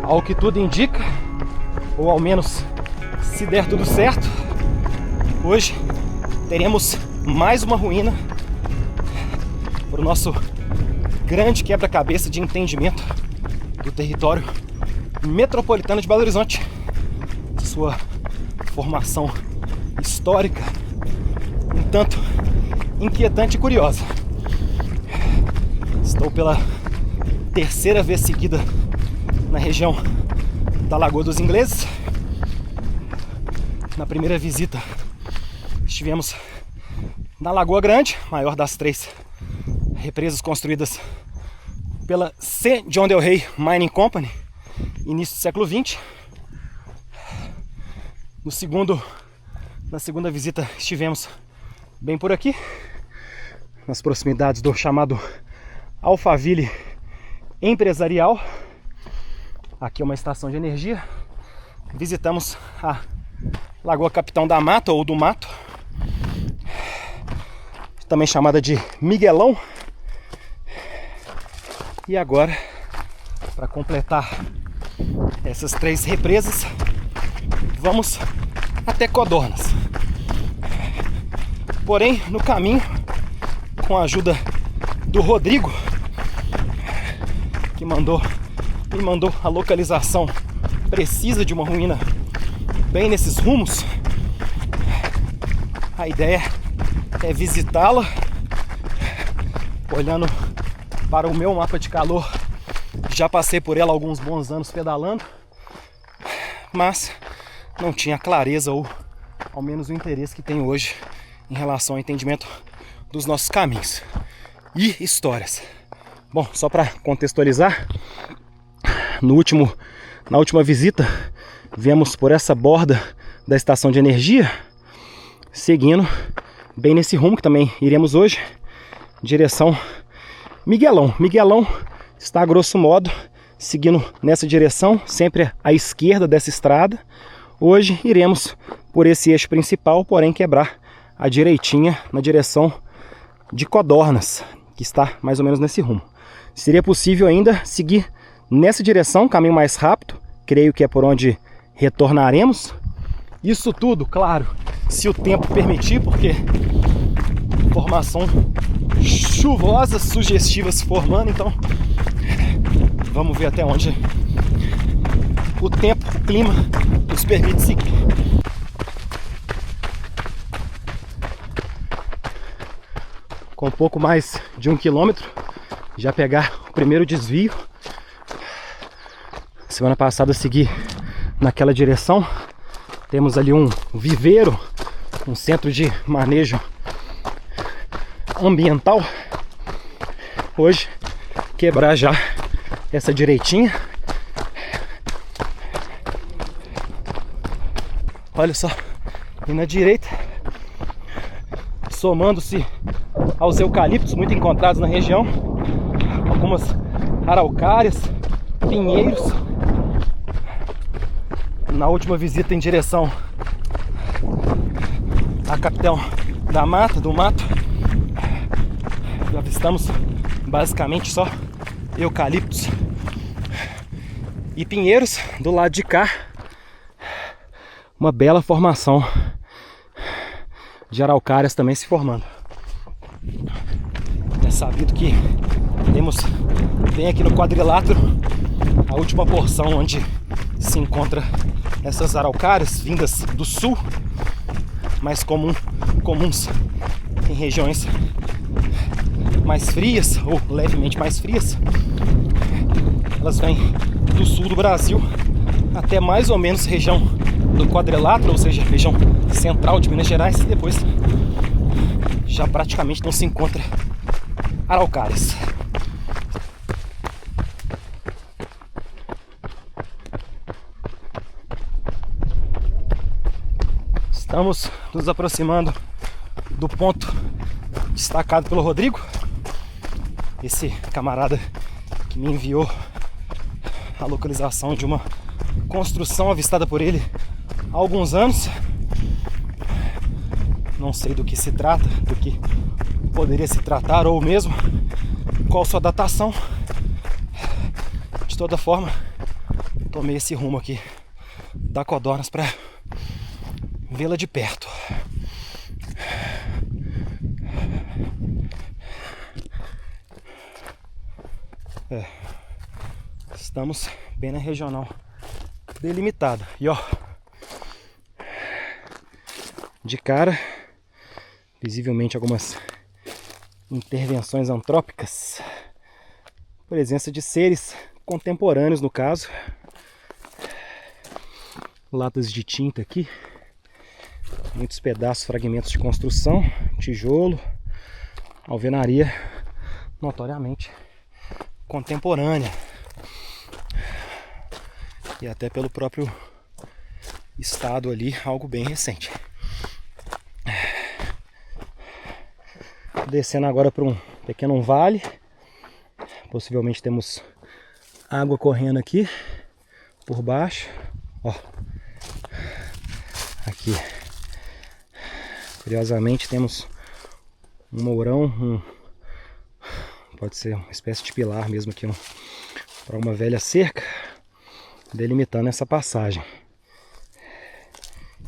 Ao que tudo indica, ou ao menos se der tudo certo, hoje teremos mais uma ruína para o nosso grande quebra-cabeça de entendimento do território metropolitano de Belo Horizonte, sua formação histórica um tanto inquietante e curiosa. Estou pela terceira vez seguida na região da Lagoa dos Ingleses. Na primeira visita estivemos na Lagoa Grande, maior das três represas construídas pela C. John Del Rey Mining Company, início do século XX. Na segunda visita estivemos bem por aqui, nas proximidades do chamado Alphaville Empresarial. Aqui é uma estação de energia. Visitamos a Lagoa Capitão da Mata, ou do Mato, também chamada de Miguelão. E agora, para completar essas três represas, vamos até Codornas. Porém, no caminho, com a ajuda do Rodrigo, que me mandou a localização precisa de uma ruína bem nesses rumos, a ideia é visitá-la olhando para o meu mapa de calor. Já passei por ela há alguns bons anos pedalando, mas não tinha clareza, ou ao menos o interesse que tenho hoje em relação ao entendimento dos nossos caminhos e histórias. Bom, só para contextualizar, na última visita viemos por essa borda da estação de energia, seguindo bem nesse rumo que também iremos hoje, direção Miguelão. Miguelão está, a grosso modo, seguindo nessa direção, sempre à esquerda dessa estrada. Hoje iremos por esse eixo principal, porém quebrar a direitinha na direção de Codornas, que está mais ou menos nesse rumo. Seria possível ainda seguir nessa direção, caminho mais rápido, creio que é por onde retornaremos. Isso tudo, claro, se o tempo permitir, porque formação chuvosa, sugestiva se formando, então vamos ver até onde o tempo, o clima nos permite seguir. Com pouco mais de 1 quilômetro, já pegar o primeiro desvio. Semana passada eu segui naquela direção. Temos ali um viveiro, um centro de manejo ambiental. Hoje, quebrar já essa direitinha. Olha só, e na direita, somando-se aos eucaliptos muito encontrados na região, algumas araucárias, pinheiros. Na última visita em direção a Capitão da Mata, do Mato, já avistamos basicamente só eucaliptos e pinheiros. Do lado de cá, uma bela formação de araucárias também se formando. É sabido que temos bem aqui no quadrilátero a última porção onde se encontra essas araucárias vindas do sul, mais comuns em regiões mais frias ou levemente mais frias. Elas vêm do sul do Brasil até mais ou menos região do quadrilátero, ou seja, região central de Minas Gerais, e depois já praticamente não se encontra araucárias. Estamos nos aproximando do ponto destacado pelo Rodrigo, esse camarada que me enviou a localização de uma construção avistada por ele há alguns anos. Não sei do que se trata, do que poderia se tratar, ou mesmo qual sua datação. De toda forma, tomei esse rumo aqui da Codornas para vê-la de perto. Estamos bem na regional delimitada. E ó, de cara, visivelmente algumas intervenções antrópicas, presença de seres contemporâneos no caso, latas de tinta aqui, muitos pedaços, fragmentos de construção, tijolo, alvenaria notoriamente contemporânea e até pelo próprio estado ali, algo bem recente. Descendo agora para um pequeno vale, possivelmente temos água correndo aqui por baixo, ó, aqui, curiosamente temos um mourão, pode ser uma espécie de pilar mesmo aqui, para uma velha cerca, delimitando essa passagem.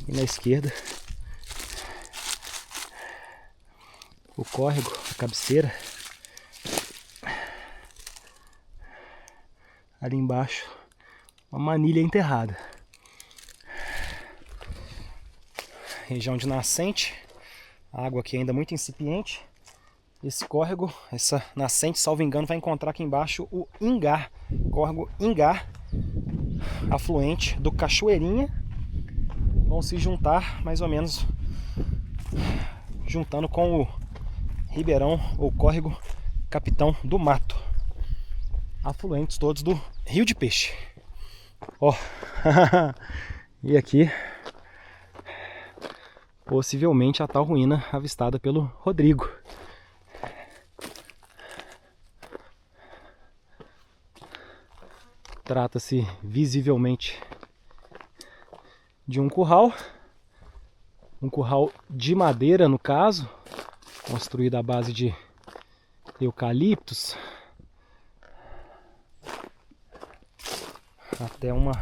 E na esquerda, o córrego, a cabeceira. Ali embaixo, uma manilha enterrada. Região de nascente, a água aqui ainda muito incipiente. Esse córrego, essa nascente, salvo engano, vai encontrar aqui embaixo o Ingá, córrego Ingá, afluente do Cachoeirinha. Vão se juntar mais ou menos, juntando com o Ribeirão ou córrego Capitão do Mato, afluentes todos do Rio de Peixe. Ó, e aqui possivelmente a tal ruína avistada pelo Rodrigo. Trata-se visivelmente de um curral de madeira no caso, construído à base de eucaliptos, até uma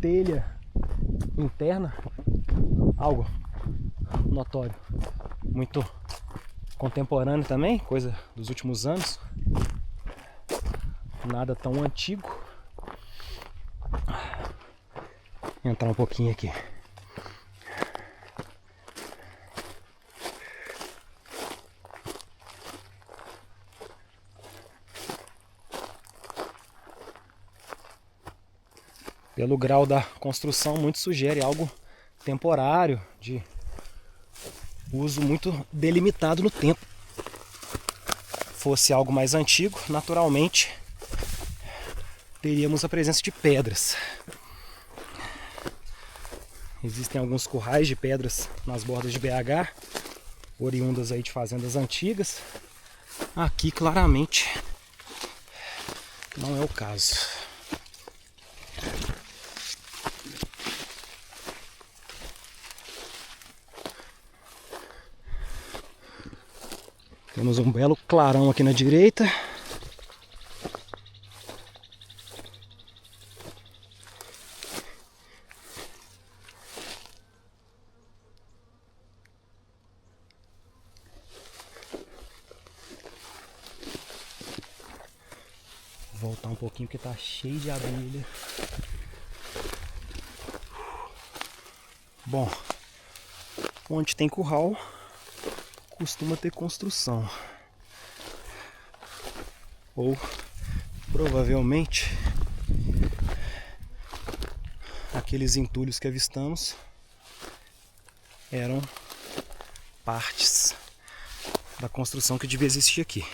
telha interna, algo notório, muito contemporâneo também, coisa dos últimos anos, nada tão antigo. Entrar um pouquinho aqui. Pelo grau da construção, muito sugere algo temporário, de uso muito delimitado no tempo. Fosse algo mais antigo, naturalmente teríamos a presença de pedras. Existem alguns currais de pedras nas bordas de BH, oriundas aí de fazendas antigas. Aqui claramente não é o caso. Temos um belo clarão aqui na direita. Vou voltar um pouquinho porque tá cheio de abelha. Bom, onde tem curral, costuma ter construção. Ou, provavelmente, aqueles entulhos que avistamos eram partes da construção que devia existir aqui.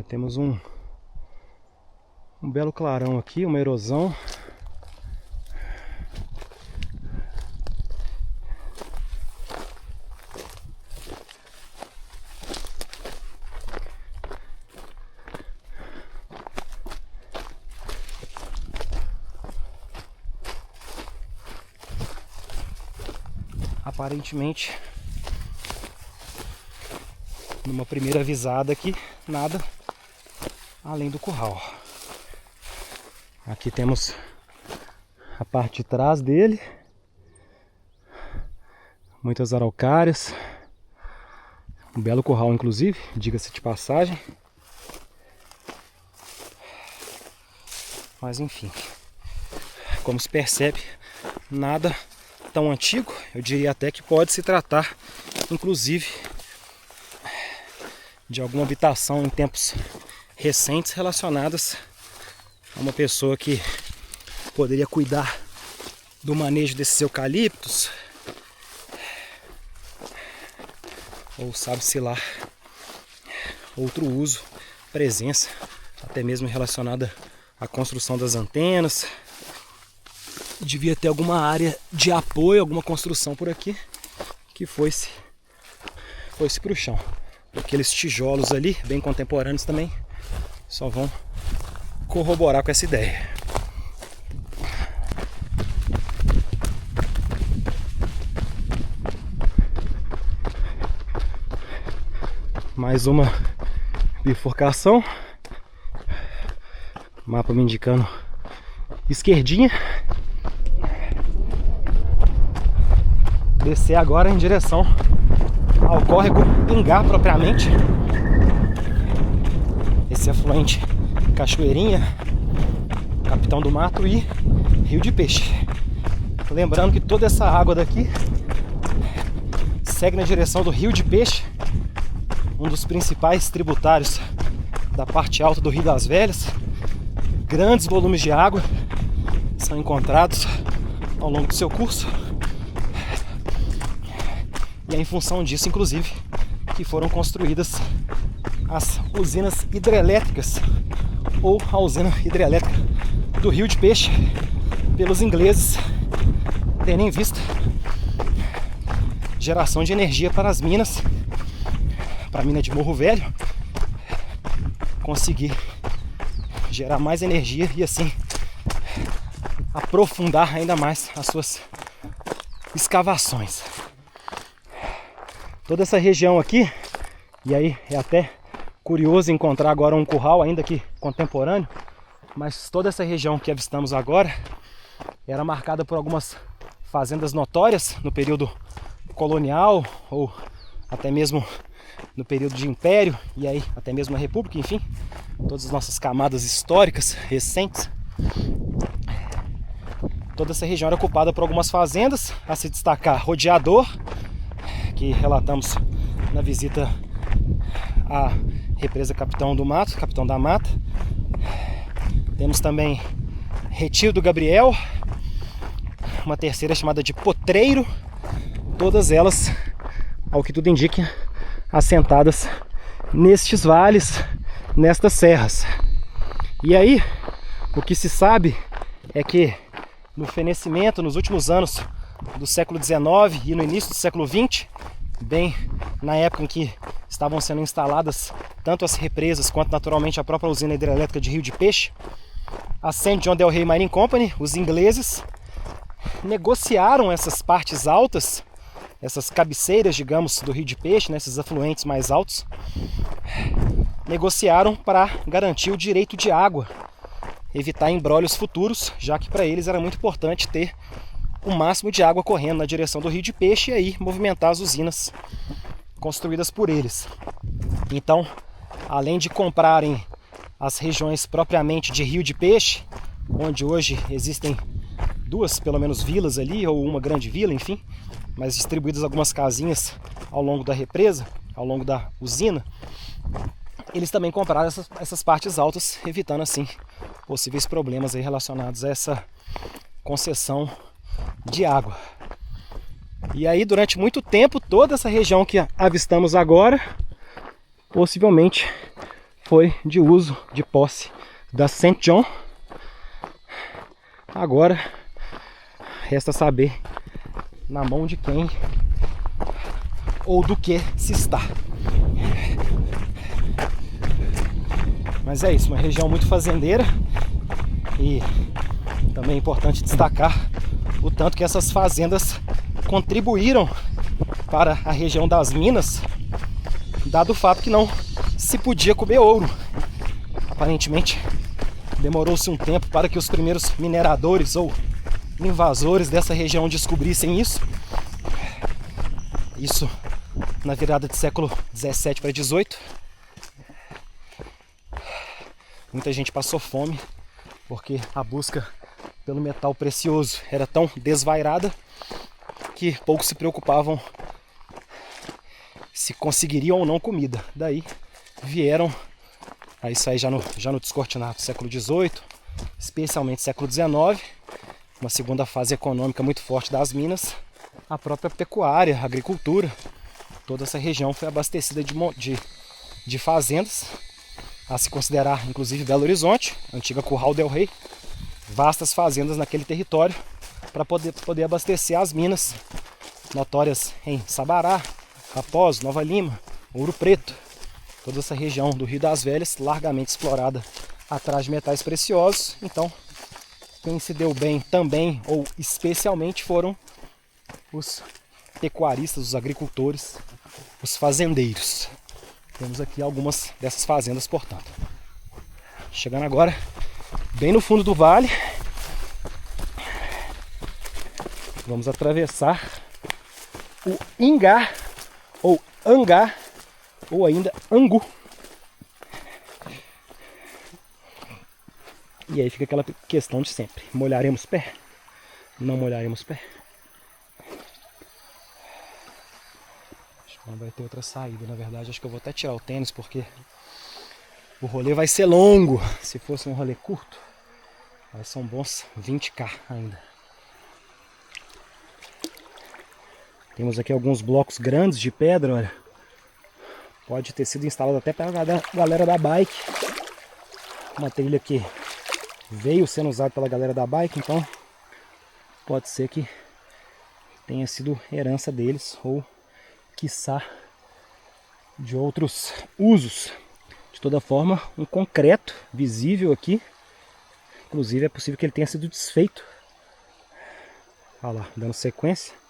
Temos um belo clarão aqui, uma erosão. aparentemente, numa primeira visada aqui, nada além do curral. Aqui temos a parte de trás dele, muitas araucárias, um belo curral inclusive, diga-se de passagem. Mas enfim, como se percebe, nada tão antigo. Eu diria até que pode se tratar inclusive de alguma habitação em tempos recentes relacionadas a uma pessoa que poderia cuidar do manejo desses eucaliptos, ou sabe-se lá, outro uso, presença, até mesmo relacionada à construção das antenas. Devia ter alguma área de apoio, alguma construção por aqui que foi-se para o chão. Aqueles tijolos ali, bem contemporâneos também, só vão corroborar com essa ideia. Mais uma bifurcação. Mapa me indicando esquerdinha. Descer agora em direção ao córrego Ingá propriamente. Esse afluente Cachoeirinha, Capitão do Mato e Rio de Peixe. Lembrando que toda essa água daqui segue na direção do Rio de Peixe, um dos principais tributários da parte alta do Rio das Velhas. Grandes volumes de água são encontrados ao longo do seu curso. E é em função disso, inclusive, que foram construídas as usinas hidrelétricas, ou a usina hidrelétrica do Rio de Peixe, pelos ingleses, tendo em vista geração de energia para as minas, para a mina de Morro Velho, conseguir gerar mais energia e assim aprofundar ainda mais as suas escavações. Toda essa região aqui, e aí é até curioso encontrar agora um curral ainda aqui contemporâneo, mas toda essa região que avistamos agora era marcada por algumas fazendas notórias no período colonial ou até mesmo no período de império e aí até mesmo a república, enfim, todas as nossas camadas históricas recentes. Toda essa região era ocupada por algumas fazendas, a se destacar Rodeador, que relatamos na visita à represa Capitão do Mato, Capitão da Mata. Temos também Retiro do Gabriel, uma terceira chamada de Potreiro, todas elas, ao que tudo indica, assentadas nestes vales, nestas serras. E aí, o que se sabe é que no fenecimento, nos últimos anos do século XIX e no início do século XX, bem na época em que estavam sendo instaladas tanto as represas quanto naturalmente a própria usina hidrelétrica de Rio de Peixe, a St. John Del Rey Mining Company, os ingleses, negociaram essas partes altas, essas cabeceiras, digamos, do Rio de Peixe, né, esses afluentes mais altos, negociaram para garantir o direito de água, evitar embrólios futuros, já que para eles era muito importante ter o máximo de água correndo na direção do Rio de Peixe e aí movimentar as usinas construídas por eles. Então, além de comprarem as regiões propriamente de Rio de Peixe, onde hoje existem duas, pelo menos, vilas ali, ou uma grande vila, enfim, mas distribuídas algumas casinhas ao longo da represa, ao longo da usina, eles também compraram essas partes altas, evitando assim possíveis problemas aí relacionados a essa concessão de água. E aí, durante muito tempo, toda essa região que avistamos agora possivelmente foi de uso, de posse da St. John. Agora resta saber na mão de quem ou do que se está. Mas é isso, uma região muito fazendeira, e também é importante destacar o tanto que essas fazendas contribuíram para a região das minas, dado o fato que não se podia comer ouro. Aparentemente, demorou-se um tempo para que os primeiros mineradores ou invasores dessa região descobrissem isso. Isso na virada de século 17 para 18. Muita gente passou fome porque a busca pelo metal precioso era tão desvairada que poucos se preocupavam se conseguiriam ou não comida. Daí vieram a isso aí já no descortinado do século XVIII, especialmente século XIX, uma segunda fase econômica muito forte das minas, a própria pecuária, a agricultura. Toda essa região foi abastecida de fazendas, a se considerar inclusive Belo Horizonte, a antiga Curral del Rei, vastas fazendas naquele território para poder abastecer as minas notórias em Sabará, Raposo, Nova Lima, Ouro Preto. Toda essa região do Rio das Velhas, largamente explorada atrás de metais preciosos. Então, quem se deu bem também, ou especialmente, foram os pecuaristas, os agricultores, os fazendeiros. Temos aqui algumas dessas fazendas, portanto. Chegando agora bem no fundo do vale, vamos atravessar o Ingá, ou Angá, ou ainda Angu. E aí fica aquela questão de sempre: molharemos pé? Não molharemos pé? Acho que não vai ter outra saída. Na verdade, acho que eu vou até tirar o tênis, porque o rolê vai ser longo. Se fosse um rolê curto, vai ser um bons 20km ainda. Temos aqui alguns blocos grandes de pedra, olha. Pode ter sido instalado até pela galera da bike. Uma trilha que veio sendo usada pela galera da bike, então pode ser que tenha sido herança deles, ou quiçá de outros usos. De toda forma, um concreto visível aqui. Inclusive é possível que ele tenha sido desfeito. Olha lá, dando sequência.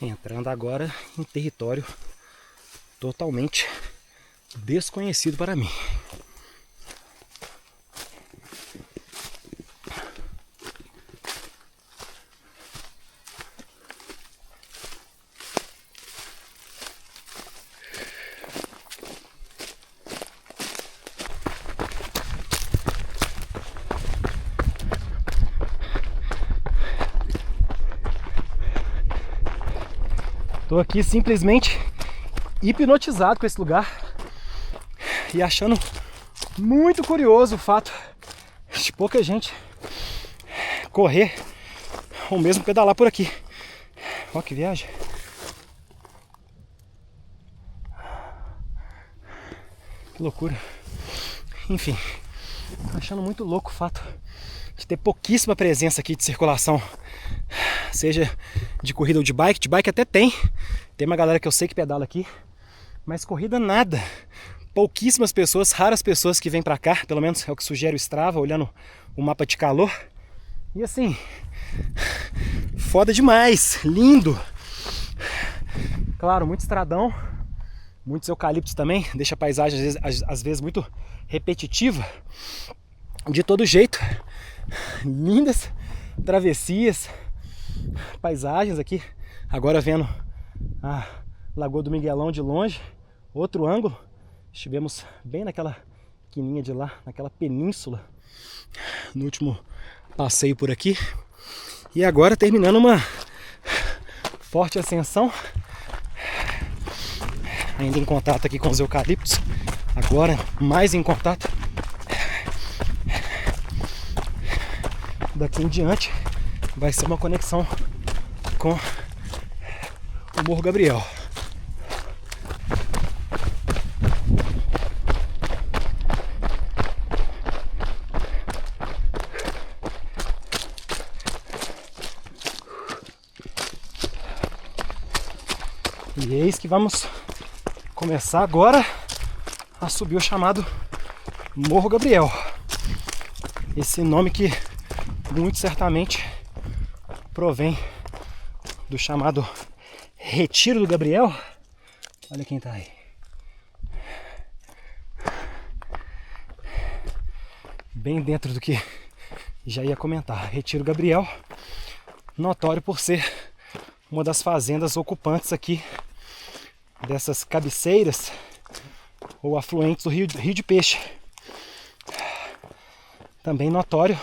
Entrando agora em território totalmente desconhecido para mim. Estou aqui simplesmente hipnotizado com esse lugar e achando muito curioso o fato de pouca gente correr ou mesmo pedalar por aqui. Olha que viagem. Que loucura. Enfim, achando muito louco o fato de ter pouquíssima presença aqui de circulação, seja de corrida ou de bike. De bike até tem uma galera que eu sei que pedala aqui, mas corrida nada. Pouquíssimas pessoas, raras pessoas que vêm pra cá, pelo menos é o que sugere o Strava, olhando o mapa de calor. E assim, foda demais, lindo. Claro, muito estradão, muitos eucaliptos também, deixa a paisagem às vezes muito repetitiva. De todo jeito, lindas travessias, paisagens aqui. Agora vendo a Lagoa do Miguelão de longe, outro ângulo. Estivemos bem naquela quininha de lá, naquela península, no último passeio por aqui. E agora terminando uma forte ascensão, ainda em contato aqui com os eucaliptos, agora mais em contato. Daqui em diante vai ser uma conexão com o Morro Gabriel. eis que vamos começar agora a subir o chamado Morro Gabriel. Esse nome que muito certamente provém do chamado Retiro do Gabriel. Olha quem tá aí. Bem dentro do que já ia comentar. Retiro Gabriel, notório por ser uma das fazendas ocupantes aqui dessas cabeceiras ou afluentes do Rio de Peixe. Também notório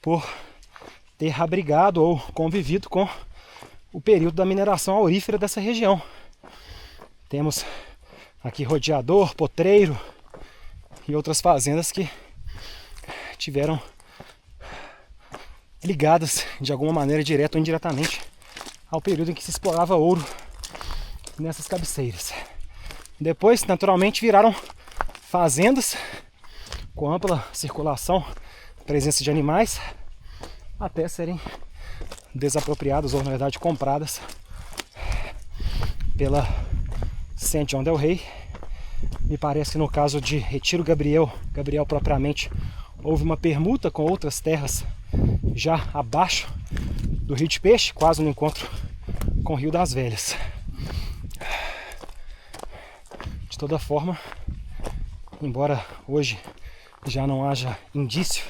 por ter abrigado ou convivido com o período da mineração aurífera dessa região. Temos aqui rodeador, potreiro e outras fazendas que tiveram ligadas de alguma maneira, direta ou indiretamente, ao período em que se explorava ouro nessas cabeceiras. Depois, naturalmente, viraram fazendas com ampla circulação, presença de animais, até serem desapropriadas ou, na verdade, compradas pela St. John del Rey. Me parece que no caso de Retiro Gabriel propriamente, houve uma permuta com outras terras já abaixo do Rio de Peixe, quase no encontro com o Rio das Velhas. De toda forma, embora hoje já não haja indício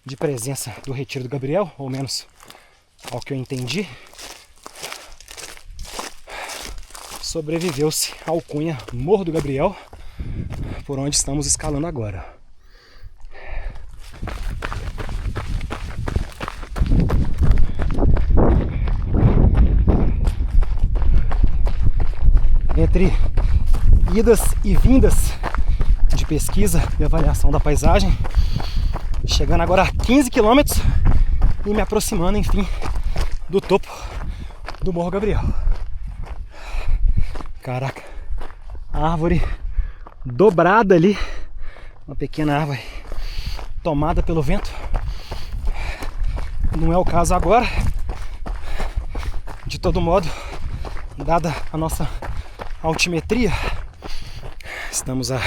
de presença do Retiro do Gabriel, ou menos ao que eu entendi, sobreviveu-se a alcunha Morro do Gabriel, por onde estamos escalando agora. Entre idas e vindas de pesquisa e avaliação da paisagem, chegando agora a 15 km e me aproximando, enfim, do topo do Morro Gabriel. Caraca, a árvore dobrada ali, uma pequena árvore tomada pelo vento. Não é o caso agora. De todo modo, dada a nossa altimetria, estamos a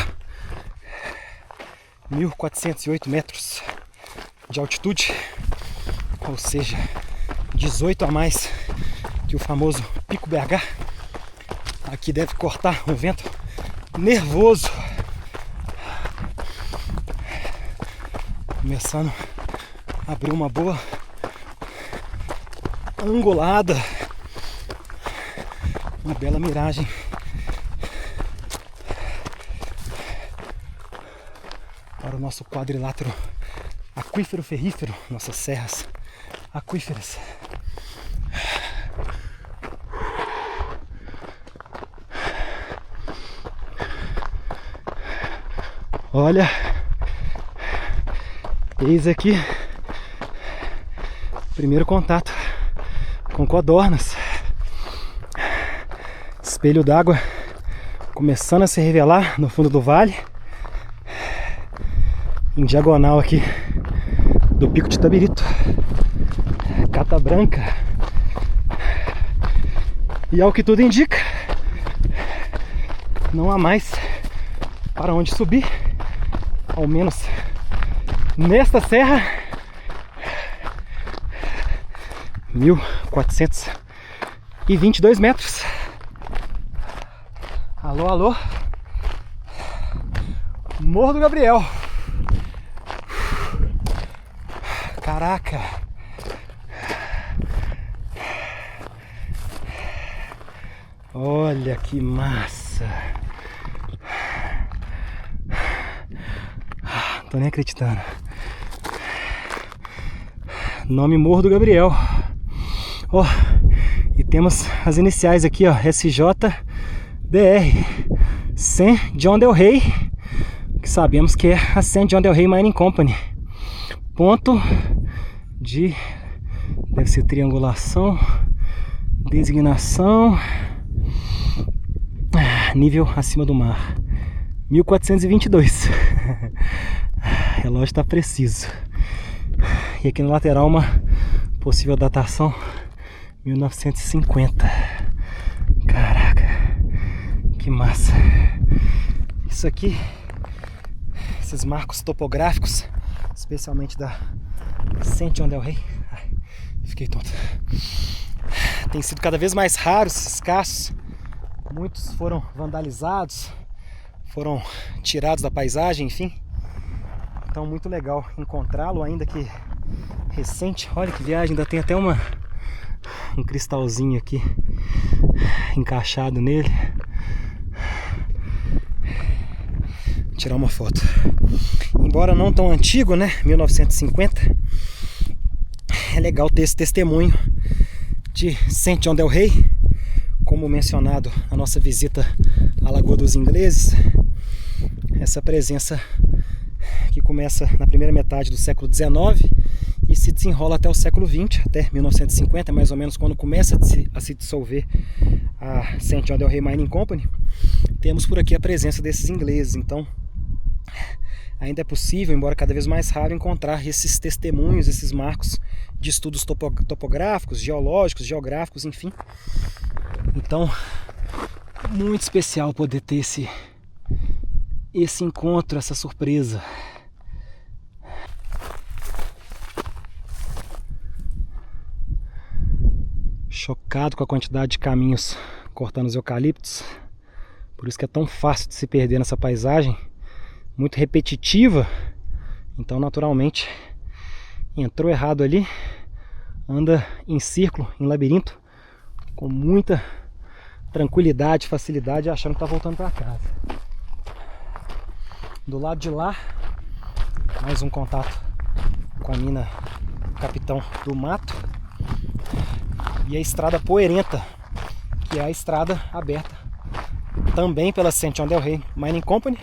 1.408 metros de altitude, ou seja, 18 a mais que o famoso Pico BH. Aqui deve cortar um vento nervoso, começando a abrir uma boa angulada, uma bela miragem. Para o nosso quadrilátero aquífero ferrífero, nossas serras aquíferas. Olha, eis aqui primeiro contato com codornas. Espelho d'água começando a se revelar no fundo do vale, em diagonal aqui do Pico de Itabirito, Cata Branca. E ao que tudo indica, não há mais para onde subir, ao menos nesta serra. 1.422 metros. Alô, alô, Morro do Gabriel. Caraca, olha que massa. Não tô nem acreditando. Nome Morro do Gabriel. Ó, e temos as iniciais aqui, ó, SJDR, St. John del Rey, que sabemos que é a St. John del Rey Mining Company. Ponto de, deve ser triangulação, designação, nível acima do mar, 1422. O relógio está preciso. E aqui no lateral uma possível datação 1950. Caraca. Que massa. Isso aqui, esses marcos topográficos, especialmente da Saint-Jean del Rey, fiquei tonto, tem sido cada vez mais raros, escassos. Muitos foram vandalizados, foram tirados da paisagem, enfim. Então muito legal encontrá-lo, ainda que recente. Olha que viagem, ainda tem até um cristalzinho aqui encaixado nele. Vou tirar uma foto. Embora não tão antigo, né, 1950, é legal ter esse testemunho de Saint-Jean del Rey, como mencionado na nossa visita à Lagoa dos Ingleses. Essa presença que começa na primeira metade do século XIX e se desenrola até o século XX, até 1950, mais ou menos quando começa a se dissolver a Saint-Jean del Rey Mining Company. Temos por aqui a presença desses ingleses. Então ainda é possível, embora cada vez mais raro, encontrar esses testemunhos, esses marcos de estudos topográficos, geológicos, geográficos, enfim. Então, muito especial poder ter esse encontro, essa surpresa. Chocado com a quantidade de caminhos cortando os eucaliptos. Por isso que é tão fácil de se perder nessa paisagem. Muito repetitiva. Então, naturalmente, entrou errado ali, anda em círculo, em labirinto, com muita tranquilidade, facilidade, achando que está voltando para casa. Do lado de lá, mais um contato com a mina Capitão do Mato e a estrada Poerenta, que é a estrada aberta também pela Saint-Jean del Rey Mining Company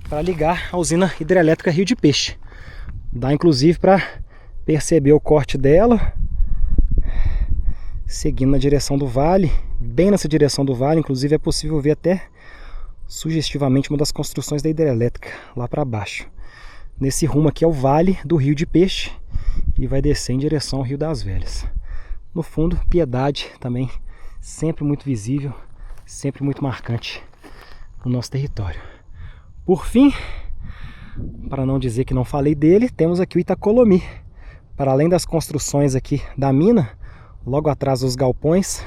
para ligar a usina hidrelétrica Rio de Peixe. Dá inclusive para perceber o corte dela seguindo na direção do vale, bem nessa direção do vale. Inclusive é possível ver até sugestivamente uma das construções da hidrelétrica lá para baixo. Nesse rumo aqui é o vale do Rio de Peixe e vai descer em direção ao Rio das Velhas. No fundo, Piedade também, sempre muito visível, sempre muito marcante no nosso território. Por fim, para não dizer que não falei dele, temos aqui o Itacolomi. Para além das construções aqui da mina, logo atrás dos galpões,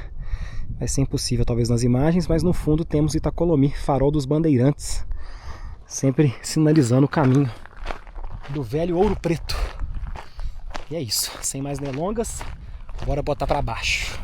vai ser impossível talvez nas imagens, mas no fundo temos o Itacolomi, farol dos bandeirantes, sempre sinalizando o caminho do velho Ouro Preto. E é isso, sem mais delongas, bora botar para baixo.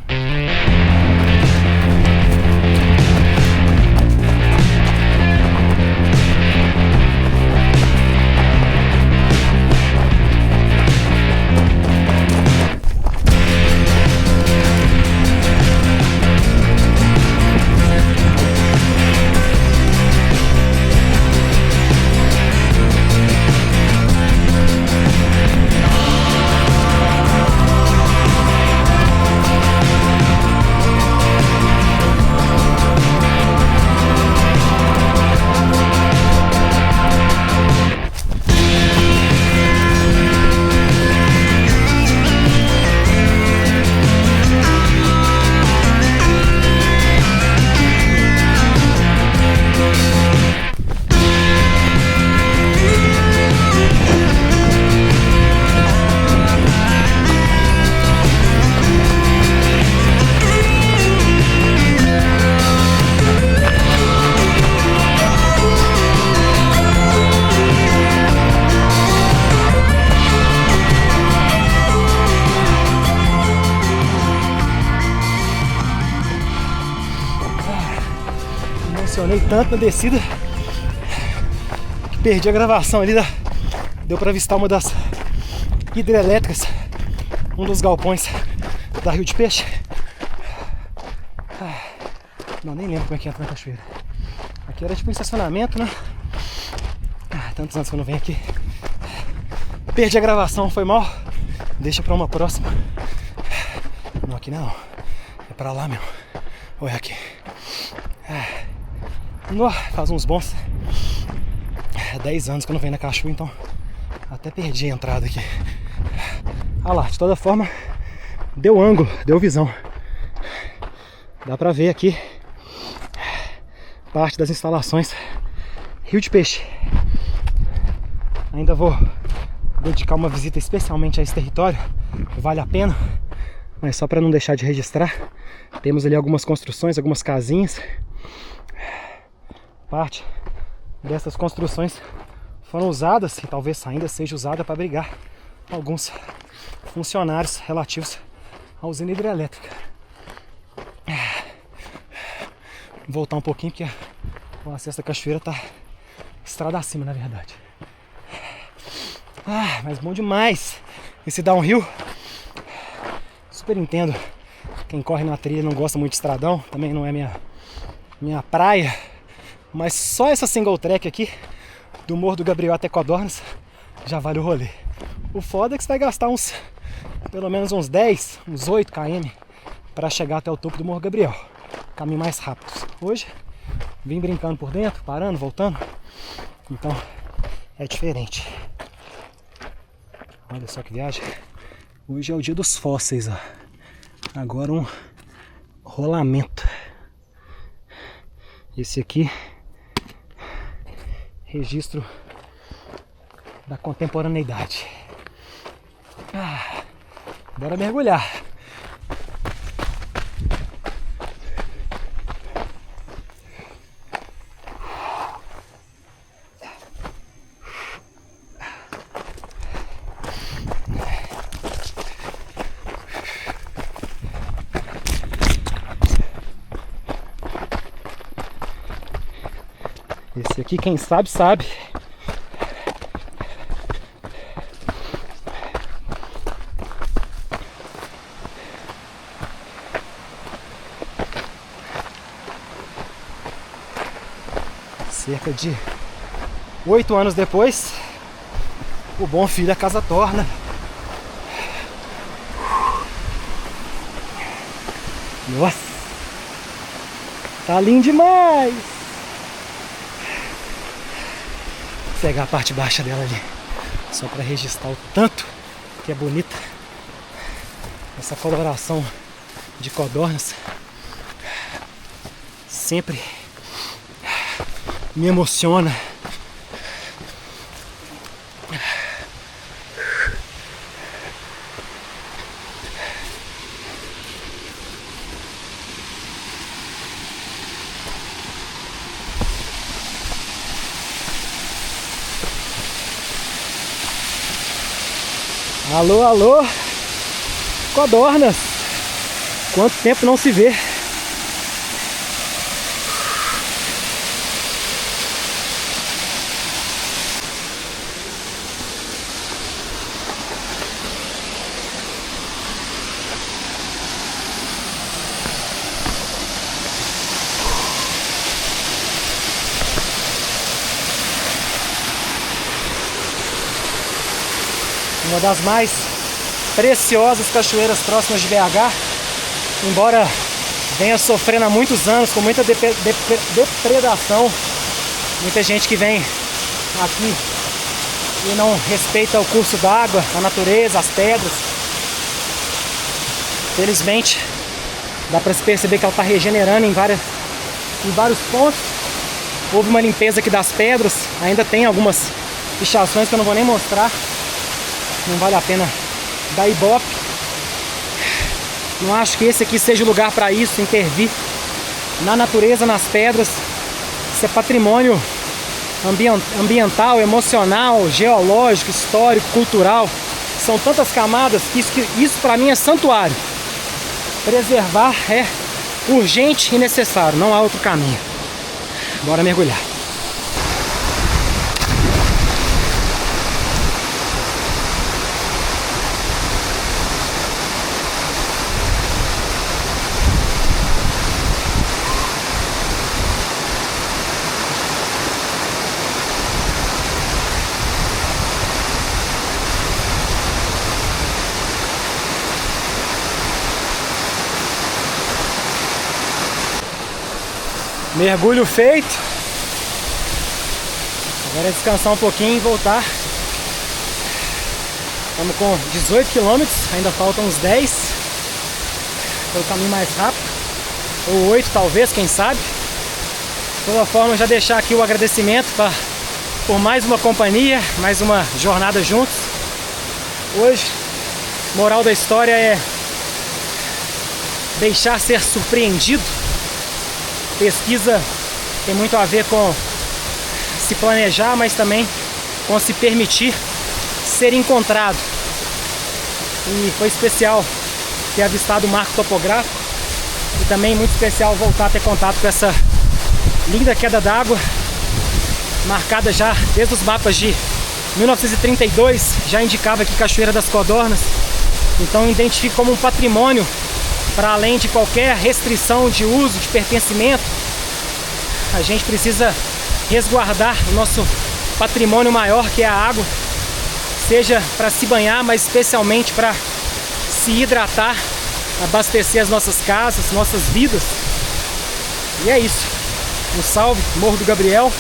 Emocionei tanto na descida que perdi a gravação ali. Deu para avistar uma das hidrelétricas, um dos galpões da Rio de Peixe. Não, nem lembro como é que entra na cachoeira. Aqui era tipo um estacionamento, né? Tantos anos que eu não venho aqui. Perdi a gravação, foi mal. Deixa pra uma próxima. Não, aqui não. É pra lá, meu. Ou é aqui? Faz uns bons 10 anos que eu não venho na cachoeira, então até perdi a entrada aqui. Ah lá, de toda forma, deu ângulo, deu visão. Dá pra ver aqui parte das instalações Rio de Peixe. Ainda vou dedicar uma visita especialmente a esse território, vale a pena, mas só para não deixar de registrar, temos ali algumas construções, algumas casinhas. Parte dessas construções foram usadas, e talvez ainda seja usada, para abrigar alguns funcionários relativos à usina hidrelétrica. Vou voltar um pouquinho porque o acesso da cachoeira tá estrada acima, na verdade. Mas bom demais esse downhill. Super entendo quem corre na trilha não gosta muito de estradão, também não é minha praia, mas só essa single track aqui do Morro do Gabriel até Codornas já vale o rolê. O foda é que você vai gastar pelo menos uns 10, uns 8 km para chegar até o topo do Morro Gabriel. Caminho mais rápido. Hoje vim brincando por dentro, parando, voltando, então é diferente. Olha só que viagem. Hoje é o dia dos fósseis, ó. Agora um rolamento. Esse aqui, registro da contemporaneidade. Bora mergulhar. Esse aqui, quem sabe, sabe. Cerca de 8 anos depois, o bom filho da casa torna. Nossa, tá lindo demais. Vou pegar a parte baixa dela ali, só para registrar o tanto que é bonita essa coloração de codornas. Sempre me emociona. Alô, alô, codornas! Quanto tempo não se vê? Uma das mais preciosas cachoeiras próximas de BH, embora venha sofrendo há muitos anos com muita depredação, muita gente que vem aqui e não respeita o curso d'água, a natureza, as pedras. Felizmente dá para se perceber que ela está regenerando em vários pontos. Houve uma limpeza aqui das pedras, ainda tem algumas pichações que eu não vou nem mostrar. Não vale a pena dar ibope. Não acho que esse aqui seja o lugar para isso, intervir na natureza, nas pedras. Isso é patrimônio ambiental, emocional, geológico, histórico, cultural. São tantas camadas que isso para mim é santuário. Preservar é urgente e necessário, não há outro caminho. Bora mergulhar. Mergulho feito. Agora é descansar um pouquinho e voltar. Estamos com 18 km, ainda faltam uns 10. Foi o caminho mais rápido. Ou 8 talvez, quem sabe. toda forma, já deixar aqui o agradecimento por mais uma companhia, mais uma jornada juntos. Hoje, moral da história é deixar ser surpreendido. Pesquisa tem muito a ver com se planejar, mas também com se permitir ser encontrado. E foi especial ter avistado o marco topográfico e também muito especial voltar a ter contato com essa linda queda d'água, marcada já desde os mapas de 1932, já indicava aqui Cachoeira das Codornas. Então identifico como um patrimônio, para além de qualquer restrição de uso, de pertencimento. A gente precisa resguardar o nosso patrimônio maior, que é a água, seja para se banhar, mas especialmente para se hidratar, abastecer as nossas casas, nossas vidas. E é isso. Um salve, Morro do Gabriel.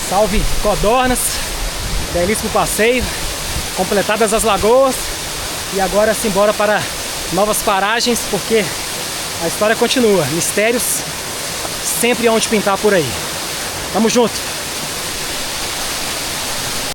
Salve, Codornas. Belíssimo passeio. Completadas as lagoas. E agora simbora para novas paragens, porque a história continua. Mistérios sempre onde pintar por aí. Tamo junto.